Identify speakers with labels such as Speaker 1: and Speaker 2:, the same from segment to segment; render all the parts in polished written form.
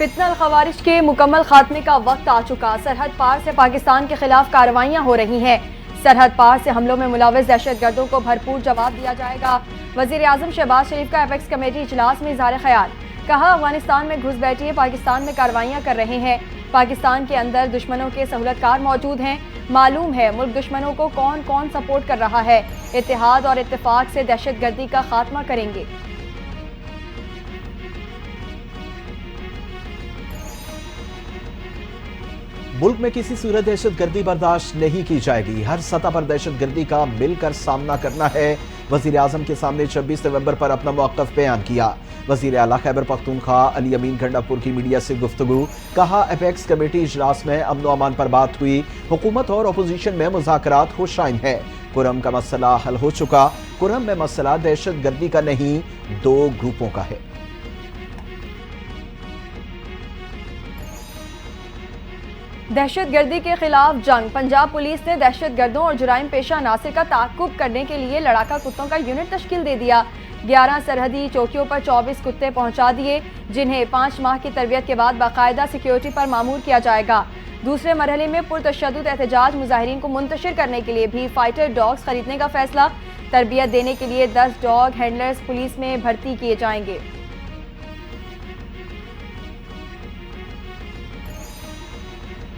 Speaker 1: فتنہ الخوارج کے مکمل خاتمے کا وقت آ چکا۔ سرحد پار سے پاکستان کے خلاف کارروائیاں ہو رہی ہیں۔ سرحد پار سے حملوں میں ملوث دہشت گردوں کو بھرپور جواب دیا جائے گا۔ وزیر اعظم شہباز شریف کا اپیکس کمیٹی اجلاس میں اظہار خیال۔ کہا افغانستان میں گھس بیٹھیے پاکستان میں کارروائیاں کر رہے ہیں۔ پاکستان کے اندر دشمنوں کے سہولت کار موجود ہیں۔ معلوم ہے ملک دشمنوں کو کون کون سپورٹ کر رہا ہے۔ اتحاد اور اتفاق سے دہشت گردی کا خاتمہ کریں گے۔
Speaker 2: ملک میں کسی صورت دہشت گردی برداشت نہیں کی جائے گی۔ ہر سطح پر دہشت گردی کا مل کر سامنا کرنا ہے۔ وزیر اعظم کے سامنے 26 نومبر پر اپنا موقف بیان کیا۔ وزیر اعلیٰ خیبر پختونخوا علی امین گنڈاپور کی میڈیا سے گفتگو۔ کہا اپیکس کمیٹی اجلاس میں امن و امان پر بات ہوئی۔ حکومت اور اپوزیشن میں مذاکرات ہوش رائن ہے۔ کرم کا مسئلہ حل ہو چکا۔ کرم میں مسئلہ دہشت گردی کا نہیں، دو گروپوں کا ہے۔
Speaker 1: دہشت گردی کے خلاف جنگ۔ پنجاب پولیس نے دہشت گردوں اور جرائم پیشہ عناصر کا تعاقب کرنے کے لیے لڑاکا کتوں کا یونٹ تشکیل دے دیا۔ 11 سرحدی چوکیوں پر 24 کتے پہنچا دیے، جنہیں 5 ماہ کی تربیت کے بعد باقاعدہ سیکیورٹی پر مامور کیا جائے گا۔ دوسرے مرحلے میں پرتشدد احتجاج مظاہرین کو منتشر کرنے کے لیے بھی فائٹر ڈاگز خریدنے کا فیصلہ۔ تربیت دینے کے لیے 10 ڈاگ ہینڈلرز پولیس میں بھرتی کیے جائیں گے۔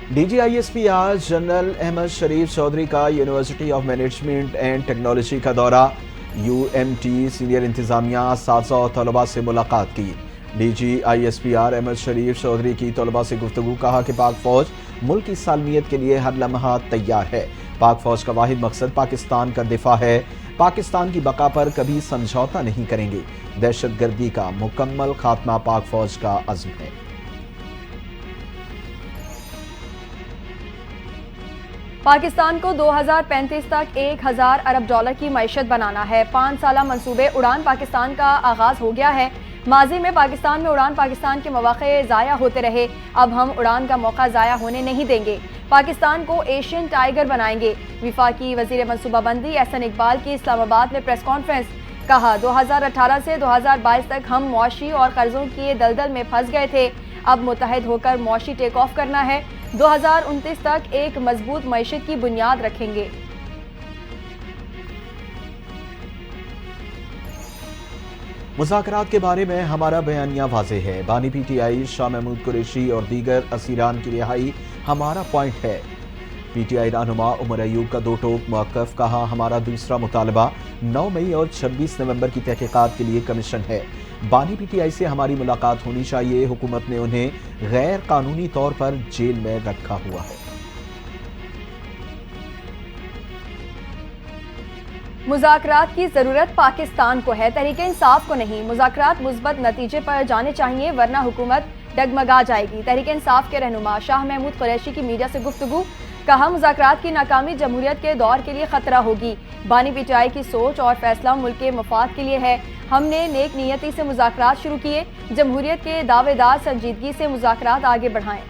Speaker 2: ڈی جی آئی ایس پی آج جنرل احمد شریف چودھری کا university of management and technology کا دورہ۔ یو ایم ٹی سینئر انتظامیہ اساتذہ اور طلباء سے ملاقات کی۔ D G I S P R Ahmed Sharif Chaudhry کی طلباء سے گفتگو۔ کہا کہ پاک فوج ملک کی سالمیت کے لیے ہر لمحہ تیار ہے۔ پاک فوج کا واحد مقصد پاکستان کا دفاع ہے۔ پاکستان کی بقا پر کبھی سمجھوتہ نہیں کریں گے۔ دہشت گردی کا مکمل خاتمہ پاک فوج کا عزم ہے۔
Speaker 1: پاکستان کو 2035 تک 1000 ارب ڈالر کی معیشت بنانا ہے۔ 5 سالہ منصوبے اڑان پاکستان کا آغاز ہو گیا ہے۔ ماضی میں پاکستان میں اڑان پاکستان کے مواقع ضائع ہوتے رہے، اب ہم اڑان کا موقع ضائع ہونے نہیں دیں گے۔ پاکستان کو ایشین ٹائیگر بنائیں گے۔ وفاقی وزیر منصوبہ بندی احسن اقبال کی اسلام آباد میں پریس کانفرنس۔ کہا 2018 سے 2022 تک ہم معاشی اور قرضوں کی دلدل میں پھنس گئے تھے، اب متحد ہو کر معاشی ٹیک آف کرنا ہے۔ 2029 تک ایک مضبوط معیشت کی بنیاد رکھیں گے۔
Speaker 2: مذاکرات کے بارے میں ہمارا بیانیہ واضح ہے۔ بانی P T I Shah Mahmood Qureshi اور دیگر اسیران کی رہائی ہمارا پوائنٹ ہے۔ پی ٹی آئی رہنما عمر ایوب کا دو ٹوک موقف۔ کہا ہمارا دوسرا مطالبہ 9 مئی اور 26 نومبر کی تحقیقات کے لیے کمیشن ہے۔ بانی پی ٹی آئی سے ہماری ملاقات ہونی چاہیے۔ حکومت نے انہیں غیر قانونی طور پر جیل میں رکھا ہوا ہے۔
Speaker 1: مذاکرات کی ضرورت پاکستان کو ہے، تحریک انصاف کو نہیں۔ مذاکرات مثبت نتیجے پر جانے چاہیے ورنہ حکومت ڈگمگا جائے گی۔ تحریک انصاف کے رہنما شاہ محمود قریشی کی میڈیا سے گفتگو۔ کہا مذاکرات کی ناکامی جمہوریت کے دور کے لیے خطرہ ہوگی۔ بانی پی ٹی آئی کی سوچ اور فیصلہ ملک کے مفاد کے لیے ہے۔ ہم نے نیک نیتی سے مذاکرات شروع کیے، جمہوریت کے دعوے دار سنجیدگی سے مذاکرات آگے بڑھائیں۔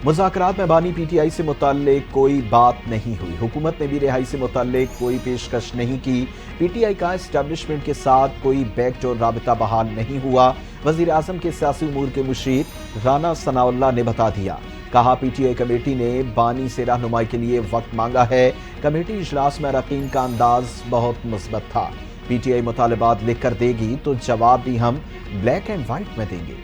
Speaker 2: مذاکرات میں بانی پی ٹی آئی سے متعلق کوئی بات نہیں ہوئی۔ حکومت نے بھی رہائی سے متعلق کوئی پیشکش نہیں کی۔ پی ٹی آئی کا اسٹیبلشمنٹ کے ساتھ کوئی بیک ڈور رابطہ بحال نہیں ہوا۔ وزیر اعظم کے سیاسی امور کے مشیر رانا ثناء اللہ نے بتا دیا۔ کہا پی ٹی آئی کمیٹی نے بانی سے رہنمائی کے لیے وقت مانگا ہے۔ کمیٹی اجلاس میں اراکین کا انداز بہت مثبت تھا۔ پی ٹی آئی مطالبات لکھ کر دے گی تو جواب بھی ہم بلیک اینڈ وائٹ میں دیں گے۔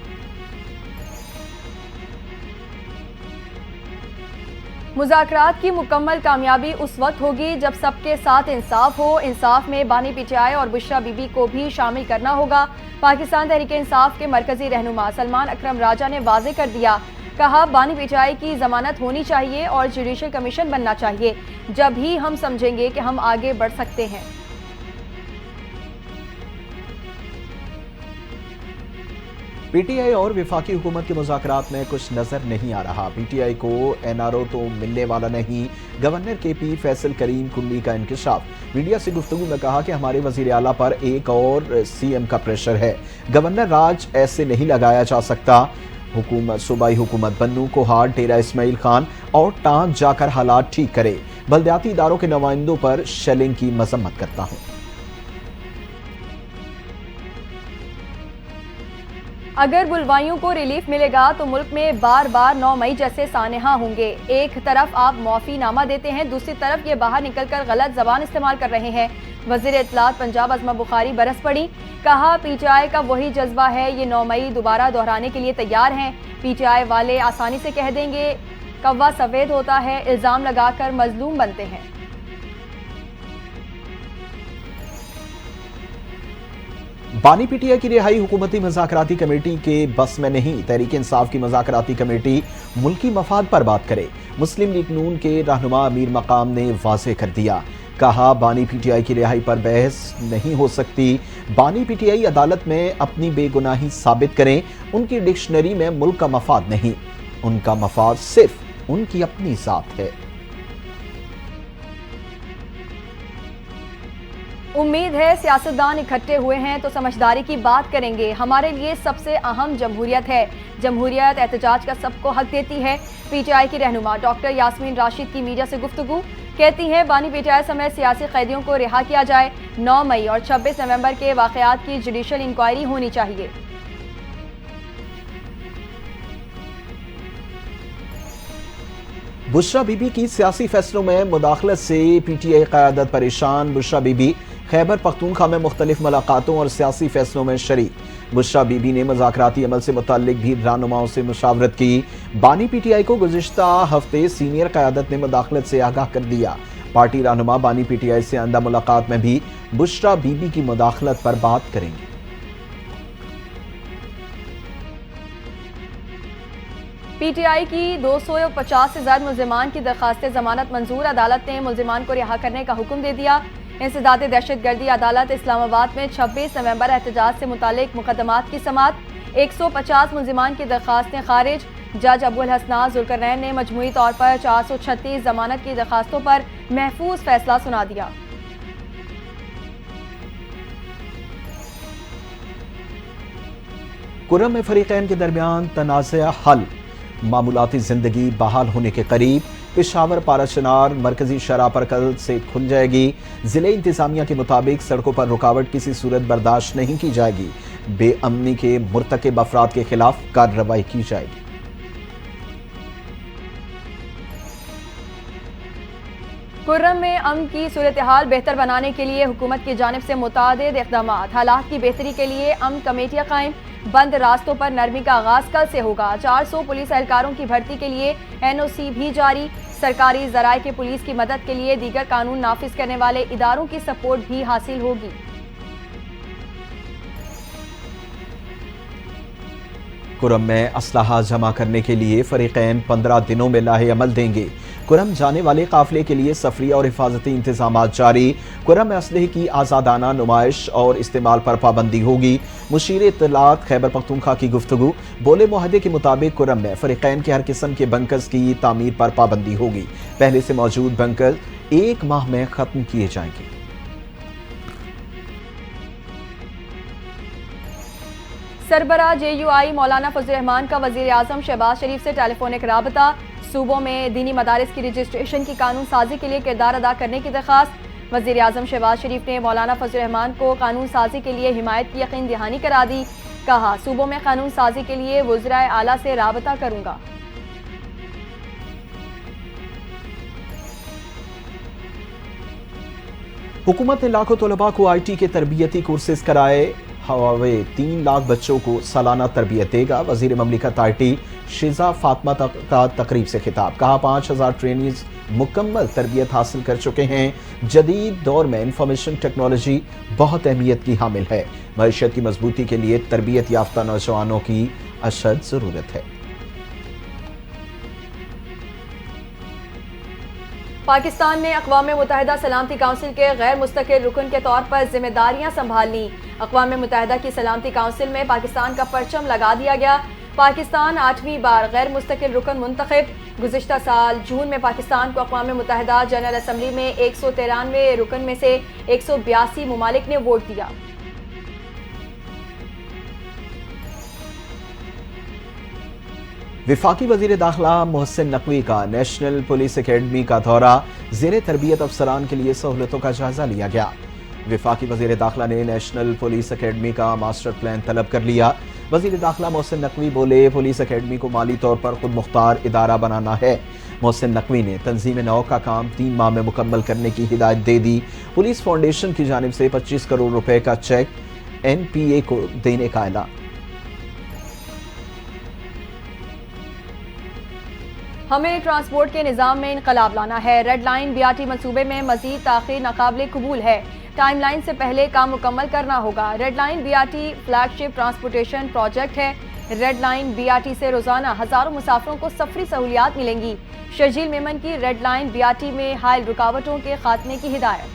Speaker 1: مذاکرات کی مکمل کامیابی اس وقت ہوگی جب سب کے ساتھ انصاف ہو۔ انصاف میں بانی پی ٹی آئی اور بشرا بی بی کو بھی شامل کرنا ہوگا۔ پاکستان تحریک انصاف کے مرکزی رہنما سلمان اکرم راجہ نے واضح کر دیا۔ کہا بانی پی ٹی آئی کی ضمانت ہونی چاہیے اور جوڈیشل کمیشن بننا چاہیے، جب ہی ہم سمجھیں گے کہ ہم آگے بڑھ سکتے ہیں۔
Speaker 2: پی ٹی آئی اور وفاقی حکومت کے مذاکرات میں کچھ نظر نہیں آ رہا۔ پی ٹی آئی کو این آر او تو ملنے والا نہیں۔ گورنر کے پی فیصل کریم کنڈی کا انکشاف۔ میڈیا سے گفتگو میں کہا کہ ہمارے وزیر اعلیٰ پر ایک اور سی ایم کا پریشر ہے۔ گورنر راج ایسے نہیں لگایا جا سکتا۔ صوبائی حکومت بنو کوہاٹ ڈیرہ اسماعیل خان اور ٹانک جا کر حالات ٹھیک کرے۔ بلدیاتی اداروں کے نمائندوں پر شیلنگ کی مذمت کرتا ہوں۔
Speaker 1: اگر بلوائیوں کو ریلیف ملے گا تو ملک میں بار بار 9 مئی جیسے سانحہ ہوں گے۔ ایک طرف آپ معافی نامہ دیتے ہیں، دوسری طرف یہ باہر نکل کر غلط زبان استعمال کر رہے ہیں۔ وزیر اطلاعات پنجاب عظمہ بخاری برس پڑی، کہا پی ٹی آئی کا وہی جذبہ ہے، یہ 9 مئی دوبارہ دہرانے کے لیے تیار ہیں۔ پی ٹی آئی والے آسانی سے کہہ دیں گے کوا سفید ہوتا ہے، الزام لگا کر مظلوم بنتے ہیں۔
Speaker 2: بانی پی ٹی آئی کی رہائی حکومتی مذاکراتی کمیٹی کے بس میں نہیں، تحریک انصاف کی مذاکراتی کمیٹی ملکی مفاد پر بات کرے۔ مسلم لیگ نون کے رہنما امیر مقام نے واضح کر دیا، کہا بانی پی ٹی آئی کی رہائی پر بحث نہیں ہو سکتی۔ بانی پی ٹی آئی عدالت میں اپنی بے گناہی ثابت کریں، ان کی ڈکشنری میں ملک کا مفاد نہیں، ان کا مفاد صرف ان کی اپنی ذات ہے۔
Speaker 1: امید ہے سیاستدان اکٹھے ہوئے ہیں تو سمجھداری کی بات کریں گے۔ ہمارے لیے سب سے اہم جمہوریت ہے، جمہوریت احتجاج کا سب کو حق دیتی ہے۔ پی ٹی آئی کی رہنما ڈاکٹر یاسمین راشد کی میڈیا سے گفتگو، کہتی ہیں بانی پی ٹی آئی سمیت سیاسی قیدیوں کو رہا کیا جائے، 9 مئی اور 26 نومبر کے واقعات کی جوڈیشل انکوائری ہونی چاہیے۔
Speaker 2: بشرا بی بی کی سیاسی فیصلوں میں مداخلت سے پی ٹی آئی قیادت پریشان۔ بشرا بی بی خیبر پختونخوا میں مختلف ملاقاتوں اور سیاسی فیصلوں میں شریک۔ بشرا بی بی نے مذاکراتی عمل سے متعلق بھی رہنماؤں سے مشاورت کی۔ بانی پی ٹی آئی کو گزشتہ ہفتے سینئر قیادت نے مداخلت سے آگاہ کر دیا۔ پارٹی رہنما بانی پی ٹی آئی سے آئندہ ملاقات میں بھی بشرا بی بی کی مداخلت پر بات کریں گے۔
Speaker 1: پی ٹی آئی کی 250 سے زائد ملزمان کی درخواست ضمانت منظور، عدالت نے ملزمان کو رہا کرنے کا حکم دے دیا۔ انسداد دہشت گردی عدالت اسلام آباد میں 26 نومبر احتجاج سے متعلق مقدمات کی سماعت، 150 ملزمان کی درخواستیں خارج۔ جج ابو الحسنات ذوالقرنین نے مجموعی طور پر 436 ضمانت کی درخواستوں پر محفوظ فیصلہ سنا دیا۔
Speaker 2: کرم میں فریقین کے درمیان تنازع حل، معمولاتی زندگی بحال ہونے کے قریب۔ پشاور پارا چنار مرکزی شرح پر کل سے کھل جائے گی۔ ضلع انتظامیہ کے مطابق سڑکوں پر رکاوٹ کسی صورت برداشت نہیں کی جائے گی۔ بے امنی کے مرتکب افراد کے خلاف کارروائی کی جائے گی۔
Speaker 1: کرم میں امن کی صورتحال بہتر بنانے کے لیے حکومت کی جانب سے متعدد اقدامات، حالات کی بہتری کے لیے امن کمیٹیاں قائم، بند راستوں پر نرمی کا آغاز کل سے ہوگا۔ 400 پولیس اہلکاروں کی بھرتی کے لیے این او سی بھی جاری۔ سرکاری ذرائع کے پولیس کی مدد کے لیے دیگر قانون نافذ کرنے والے اداروں کی سپورٹ بھی حاصل ہوگی۔
Speaker 2: کرم میں اسلحہ جمع کرنے کے لیے فریقین 15 دنوں میں لاہ عمل دیں گے۔ کرم جانے والے قافلے کے لیے سفری اور حفاظتی انتظامات جاری۔ کرم میں اسلحے کی آزادانہ نمائش اور استعمال پر پابندی ہوگی۔ مشیر اطلاعات خیبر پختونخوا کی گفتگو، بولے معاہدے کے مطابق کرم میں فریقین کے ہر قسم کے بنکرز کی تعمیر پر پابندی ہوگی۔ پہلے سے موجود بنکر 1 ماہ میں ختم کیے جائیں گے۔
Speaker 1: سربراہ جے یو آئی مولانا فضل الرحمان کا وزیر اعظم شہباز شریف سے ٹیلی فونک رابطہ، صوبوں میں دینی مدارس کی رجسٹریشن کی قانون سازی کے لیے کردار ادا کرنے کی درخواست۔ وزیر اعظم شہباز شریف نے مولانا فضل الرحمان کو قانون سازی کے لیے حمایت کی یقین دہانی کرا دی، کہا صوبوں میں قانون سازی کے لیے وزرائے اعلیٰ سے رابطہ کروں گا۔
Speaker 2: حکومت نے لاکھوں طلباء کو آئی ٹی کے تربیتی کورسز کرائے۔ ہواوے 3 لاکھ بچوں کو سالانہ تربیت دے گا۔ وزیر مملکت آئی ٹی شیزا فاطمہ کا تقریب سے خطاب، کہا 5000 ٹرینیز مکمل تربیت حاصل کر چکے ہیں۔ جدید دور میں انفارمیشن ٹیکنالوجی بہت اہمیت کی حامل ہے۔ معیشت کی مضبوطی کے لیے تربیت یافتہ نوجوانوں کی اشد ضرورت ہے۔
Speaker 1: پاکستان نے اقوام متحدہ سلامتی کونسل کے غیر مستقل رکن کے طور پر ذمہ داریاں سنبھال لیں۔ اقوام متحدہ کی سلامتی کونسل میں پاکستان کا پرچم لگا دیا گیا۔ پاکستان 8ویں بار غیر مستقل رکن منتخب۔ گزشتہ سال جون میں پاکستان کو اقوام متحدہ جنرل اسمبلی میں 193 رکن میں سے 182 ممالک نے ووٹ دیا۔
Speaker 2: وفاقی وزیر داخلہ محسن نقوی کا نیشنل پولیس اکیڈمی کا دورہ، زیر تربیت افسران کے لیے سہولتوں کا جائزہ لیا گیا۔ وفاقی وزیر داخلہ نے نیشنل پولیس اکیڈمی کا ماسٹر پلان طلب کر لیا۔ وزیر داخلہ محسن نقوی بولے پولیس اکیڈمی کو مالی طور پر خود مختار ادارہ بنانا ہے۔ محسن نقوی نے تنظیم نو کا کام 3 ماہ میں مکمل کرنے کی ہدایت دے دی۔ پولیس فاؤنڈیشن کی جانب سے 25 کروڑ روپے کا چیک NPA کو دینے کا اعلان۔
Speaker 1: ہمیں ٹرانسپورٹ کے نظام میں انقلاب لانا ہے۔ ریڈ لائن BRT منصوبے میں مزید تاخیر ناقابل قبول ہے۔ ٹائم لائن سے پہلے کام مکمل کرنا ہوگا۔ ریڈ لائن BRT فلیگ شپ ٹرانسپورٹیشن پروجیکٹ ہے۔ ریڈ لائن BRT سے روزانہ ہزاروں مسافروں کو سفری سہولیات ملیں گی۔ شرجیل میمن کی ریڈ لائن BRT میں حائل رکاوٹوں کے خاتمے کی ہدایت۔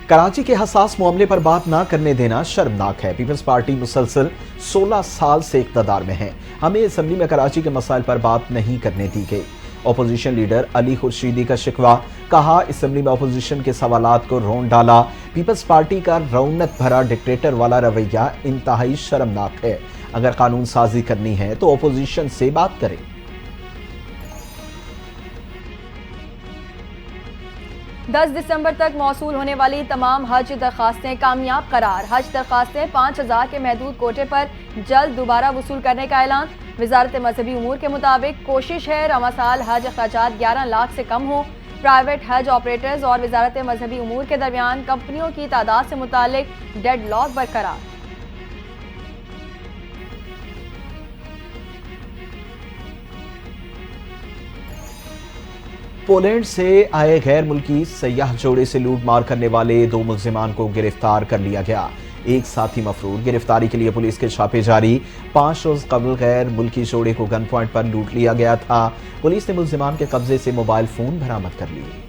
Speaker 2: کراچی کے حساس معاملے پر بات نہ کرنے دینا شرمناک ہے۔ پیپلز پارٹی مسلسل 16 سال سے اقتدار میں ہے۔ ہمیں اسمبلی میں کراچی کے مسائل پر بات نہیں کرنے دی گئی۔ اپوزیشن لیڈر علی خورشیدی کا شکوہ، کہا اسمبلی میں اپوزیشن کے سوالات کو رون ڈالا۔ پیپلز پارٹی کا رونق بھرا ڈکٹیٹر والا رویہ انتہائی شرمناک ہے۔ اگر قانون سازی کرنی ہے تو اپوزیشن سے بات کریں۔
Speaker 1: 10 دسمبر تک موصول ہونے والی تمام حج درخواستیں کامیاب قرار۔ حج درخواستیں 5000 کے محدود کوٹے پر جلد دوبارہ وصول کرنے کا اعلان۔ وزارت مذہبی امور کے مطابق کوشش ہے رواں سال حج اخراجات 11 لاکھ سے کم ہوں۔ پرائیویٹ حج آپریٹرز اور وزارت مذہبی امور کے درمیان کمپنیوں کی تعداد سے متعلق ڈیڈ لاک برقرار۔
Speaker 2: پولینڈ سے آئے غیر ملکی سیاح جوڑے سے لوٹ مار کرنے والے 2 ملزمان کو گرفتار کر لیا گیا۔ ایک ساتھی مفرور۔ گرفتاری کے لیے پولیس کے چھاپے جاری۔ 5 روز قبل غیر ملکی جوڑے کو گن پوائنٹ پر لوٹ لیا گیا تھا۔ پولیس نے ملزمان کے قبضے سے موبائل فون برآمد کر لیے۔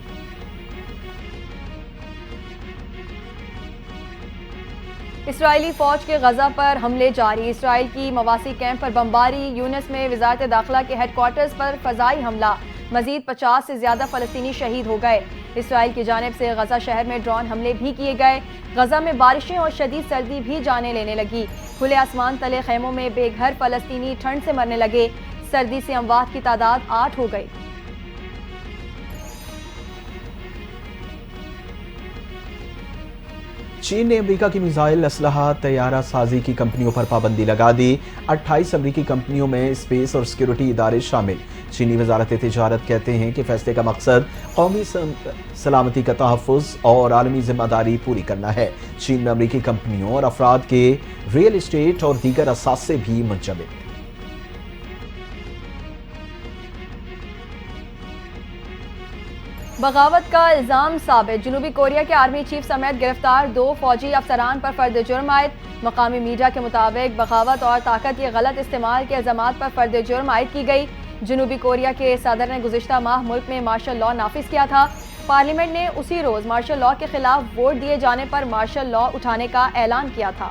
Speaker 1: اسرائیلی فوج کے غزہ پر حملے جاری۔ اسرائیل کی مواسی کیمپ پر بمباری۔ یونس میں وزارت داخلہ کے ہیڈ کوارٹرز پر فضائی حملہ۔ مزید 50 سے زیادہ فلسطینی شہید ہو گئے۔ اسرائیل کی جانب سے غزہ شہر میں ڈرون حملے بھی کیے گئے۔ غزہ میں بارشیں اور شدید سردی بھی جانے لینے لگی۔ کھلے آسمان تلے خیموں میں بے گھر فلسطینی ٹھنڈ سے مرنے لگے۔ سردی سے اموات کی تعداد 8 ہو گئی۔
Speaker 2: چین نے امریکہ کی میزائل اسلحہ طیارہ سازی کی کمپنیوں پر پابندی لگا دی۔ 28 امریکی کمپنیوں میں اسپیس اور سیکیورٹی ادارے شامل۔ چینی وزارت تجارت کہتے ہیں کہ فیصلے کا مقصد قومی سلامتی کا تحفظ اور عالمی ذمہ داری پوری کرنا ہے۔ چین میں امریکی کمپنیوں اور افراد کے ریئل اسٹیٹ اور دیگر اثاثے بھی منجمد۔
Speaker 1: بغاوت کا الزام ثابت۔ جنوبی کوریا کے آرمی چیف سمیت گرفتار 2 فوجی افسران پر فرد جرم عائد۔ مقامی میڈیا کے مطابق بغاوت اور طاقت کے غلط استعمال کے الزامات پر فرد جرم عائد کی گئی۔ جنوبی کوریا کے صدر نے گزشتہ ماہ ملک میں مارشل لاء نافذ کیا تھا۔ پارلیمنٹ نے اسی روز مارشل لاء کے خلاف ووٹ دیے جانے پر مارشل لاء اٹھانے کا اعلان کیا تھا۔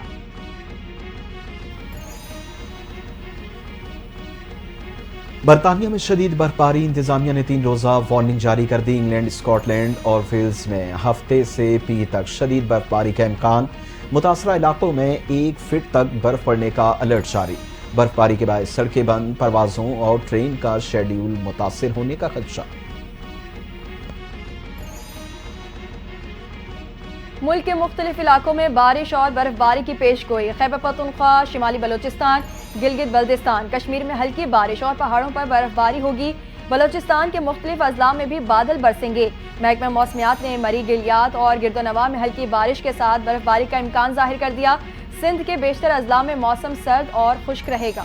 Speaker 2: برطانیہ میں شدید برفباری۔ انتظامیہ نے 3 روزہ وارننگ جاری کر دی۔ انگلینڈ، اسکاٹ لینڈ اور ویلز میں ہفتے سے پی تک شدید برفباری کا امکان۔ متاثرہ علاقوں میں 1 فٹ تک برف پڑنے کا الرٹ جاری۔ برفباری کے باعث سڑکیں بند، پروازوں اور ٹرین کا شیڈیول متاثر ہونے کا خدشہ۔
Speaker 1: ملک کے مختلف علاقوں میں بارش اور برف باری کی پیش گوئی۔ خیبر پختونخوا، شمالی بلوچستان، گلگت بلتستان، کشمیر میں ہلکی بارش اور پہاڑوں پر برف باری ہوگی۔ بلوچستان کے مختلف اضلاع میں بھی بادل برسیں گے۔ محکمہ موسمیات نے مری، گلیات اور گرد و نواح میں ہلکی بارش کے ساتھ برف باری کا امکان ظاہر کر دیا۔ سندھ کے بیشتر اضلاع میں موسم سرد اور خشک رہے گا۔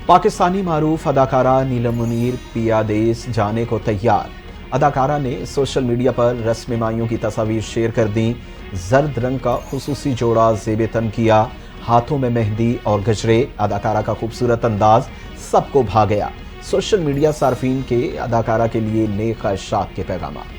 Speaker 2: پاکستانی معروف اداکارہ نیلم منیر پیادیس جانے کو تیار۔ اداکارہ نے سوشل میڈیا پر رسم مائیوں کی تصاویر شیئر کر دیں۔ زرد رنگ کا خصوصی جوڑا زیب تن کیا، ہاتھوں میں مہندی اور گجرے۔ اداکارہ کا خوبصورت انداز سب کو بھا گیا۔ سوشل میڈیا صارفین کے اداکارہ کے لیے نیک خواہشات کے پیغامات۔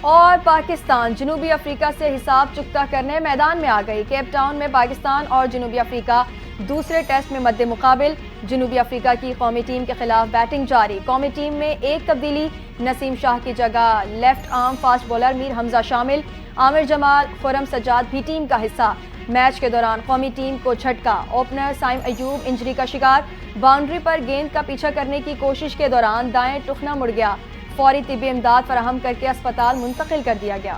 Speaker 1: اور پاکستان جنوبی افریقہ سے حساب چکتا کرنے میدان میں آ گئی۔ کیپ ٹاؤن میں پاکستان اور جنوبی افریقہ دوسرے ٹیسٹ میں مد مقابل۔ جنوبی افریقہ کی قومی ٹیم کے خلاف بیٹنگ جاری۔ قومی ٹیم میں ایک تبدیلی، نسیم شاہ کی جگہ لیفٹ آرم فاسٹ بولر میر حمزہ شامل۔ عامر جمال، خرم سجاد بھی ٹیم کا حصہ۔ میچ کے دوران قومی ٹیم کو جھٹکا، اوپنر سائم ایوب انجری کا شکار، باؤنڈری پر گیند کا پیچھا کرنے کی کوشش کے دوران دائیں ٹخنا مڑ گیا، فوری طبی امداد فراہم کر کے اسپتال منتقل کر دیا گیا۔